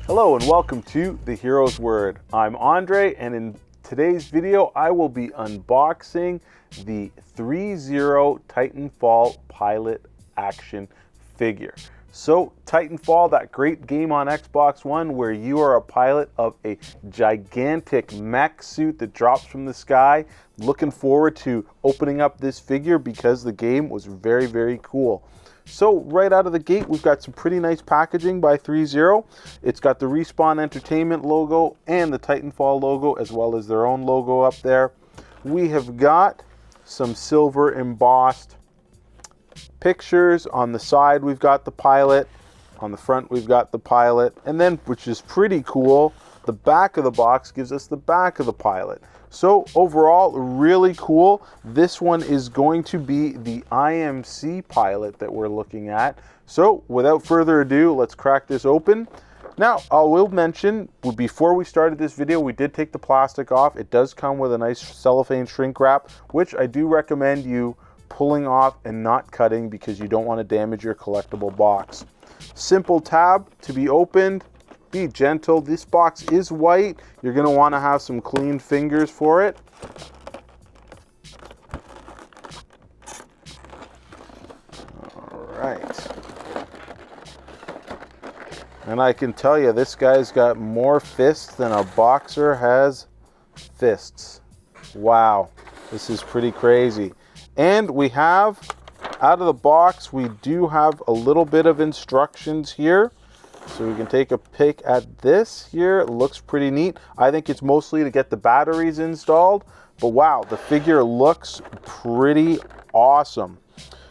Hello and welcome to The Hero's Word. I'm Andre, and in today's video I will be unboxing the ThreeZero Titanfall pilot action figure. So Titanfall, that great game on Xbox One where you are a pilot of a gigantic mech suit that drops from the sky. Looking forward to opening up this figure because the game was very, very cool. So right out of the gate, we've got some pretty nice packaging by ThreeZero. It's got the Respawn Entertainment logo and the Titanfall logo, as well as their own logo up there. We have got some silver embossed pictures. On the side, we've got the pilot. On the front, we've got the pilot. And then, which is pretty cool, the back of the box gives us the back of the pilot. So overall, really cool. This one is going to be the IMC pilot that we're looking at. So without further ado, let's crack this open. Now, I will mention, before we started this video, we did take the plastic off. It does come with a nice cellophane shrink wrap, which I do recommend you pulling off and not cutting because you don't want to damage your collectible box. Simple tab to be opened. Be gentle. This box is white. You're going to want to have some clean fingers for it. All right. And I can tell you, this guy's got more fists than a boxer has fists. Wow. This is pretty crazy. And we have, out of the box, we do have a little bit of instructions here. So we can take a peek at this here. It looks pretty neat. I think it's mostly to get the batteries installed. But wow, the figure looks pretty awesome.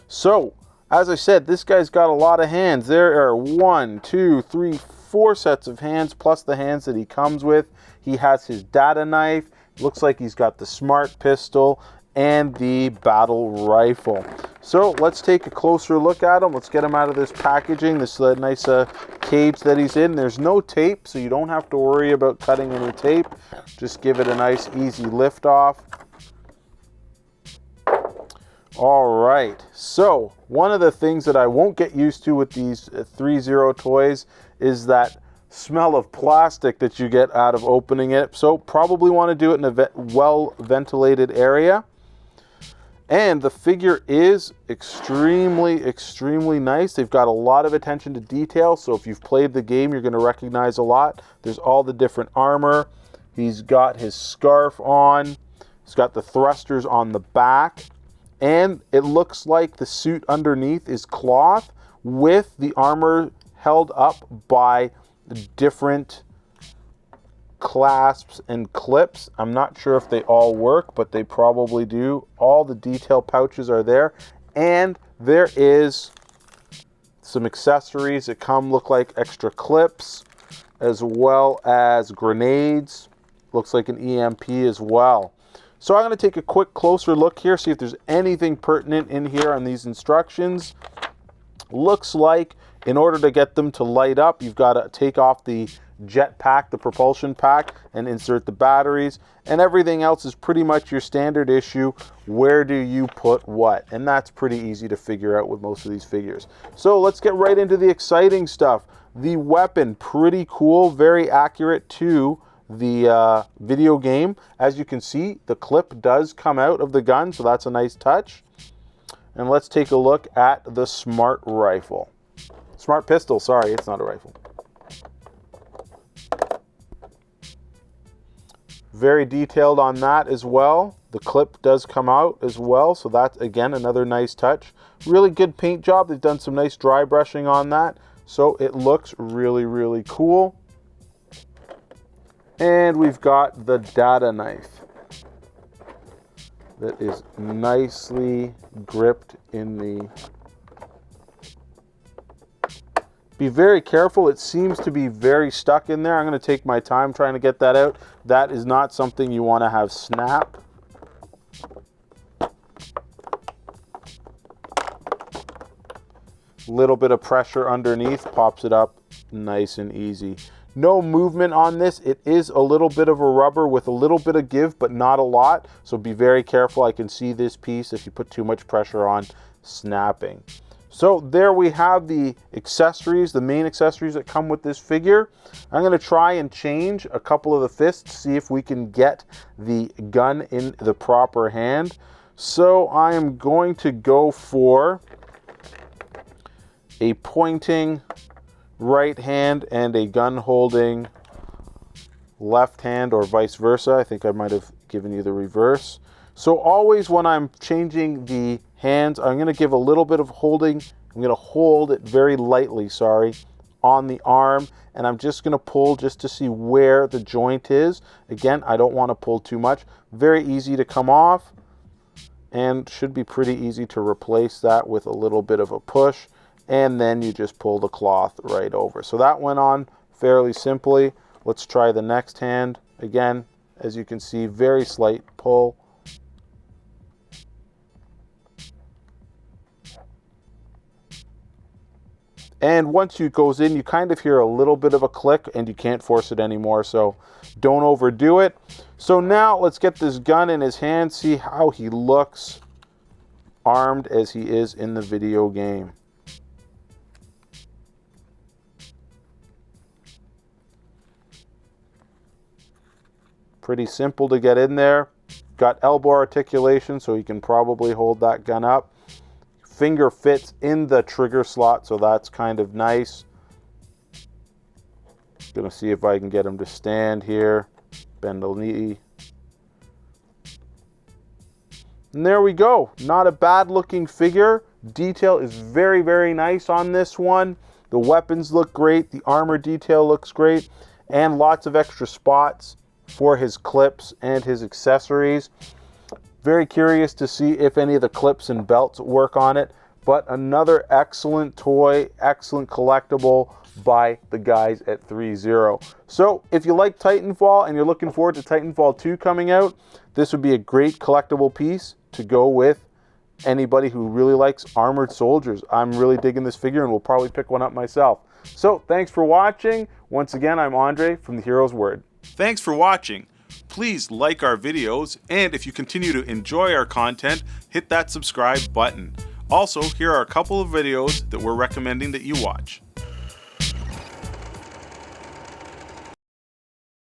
So, as I said, this guy's got a lot of hands. There are 1, 2, 3, 4 sets of hands, plus the hands that he comes with. He has his data knife. Looks like he's got the smart pistol and the battle rifle. So let's take a closer look at him. Let's get him out of this packaging, this nice cage that he's in. There's no tape, so you don't have to worry about cutting any tape. Just give it a nice easy lift off. All right, so one of the things that I won't get used to with these ThreeZero toys is that smell of plastic that you get out of opening it. So probably want to do it in a well-ventilated area. And the figure is extremely, extremely nice. They've got a lot of attention to detail. So if you've played the game, you're going to recognize a lot. There's all the different armor. He's got his scarf on. He's got the thrusters on the back. And it looks like the suit underneath is cloth with the armor held up by different clasps and clips. I'm not sure if they all work, but they probably do. All the detail pouches are there, and there is some accessories that look like extra clips, as well as grenades. Looks like an EMP as well. So I'm going to take a quick closer look here, see if there's anything pertinent in here on these instructions. Looks like in order to get them to light up, you've got to take off the jet pack, the propulsion pack, and insert the batteries, and everything else is pretty much your standard issue. Where do you put what? And that's pretty easy to figure out with most of these figures. So let's get right into the exciting stuff. The weapon, pretty cool, very accurate to the video game. As you can see, the clip does come out of the gun, so that's a nice touch. And let's take a look at the smart rifle. Smart pistol, sorry, it's not a rifle. Very detailed on that as well. The clip does come out as well, so that's, again, another nice touch. Really good paint job. They've done some nice dry brushing on that, so it looks really, really cool. And we've got the data knife that is nicely gripped in the... Be very careful. It seems to be very stuck in there. I'm going to take my time trying to get that out. That is not something you want to have snap. Little bit of pressure underneath pops it up nice and easy. No movement on this. It is a little bit of a rubber with a little bit of give, but not a lot. So be very careful. I can see this piece, if you put too much pressure on, snapping. So there we have the accessories, the main accessories that come with this figure. I'm going to try and change a couple of the fists, see if we can get the gun in the proper hand. So I am going to go for a pointing right hand and a gun holding left hand, or vice versa. I think I might have given you the reverse. So always when I'm changing the hands, I'm going to give a little bit of holding. I'm going to hold it very lightly, on the arm, and I'm just going to pull just to see where the joint is. Again, I don't want to pull too much. Very easy to come off, and should be pretty easy to replace that with a little bit of a push, and then you just pull the cloth right over. So that went on fairly simply. Let's try the next hand. Again, as you can see, very slight pull. And once it goes in, you kind of hear a little bit of a click, and you can't force it anymore, so don't overdo it. So now let's get this gun in his hand, see how he looks armed as he is in the video game. Pretty simple to get in there. Got elbow articulation, so he can probably hold that gun up. Finger fits in the trigger slot, so that's kind of nice. Gonna see if I can get him to stand here. Bend the knee. And there we go. Not a bad looking figure. Detail is very, very nice on this one. The weapons look great. The armor detail looks great. And lots of extra spots for his clips and his accessories. Very curious to see if any of the clips and belts work on it, but another excellent toy, excellent collectible by the guys at ThreeZero. So if you like Titanfall and you're looking forward to Titanfall 2 coming out, this would be a great collectible piece to go with anybody who really likes armored soldiers. I'm really digging this figure and will probably pick one up myself. So thanks for watching. Once again, I'm Andre from The Hero's Word. Thanks for watching. Please like our videos, and if you continue to enjoy our content, hit that subscribe button. Also, here are a couple of videos that we're recommending that you watch.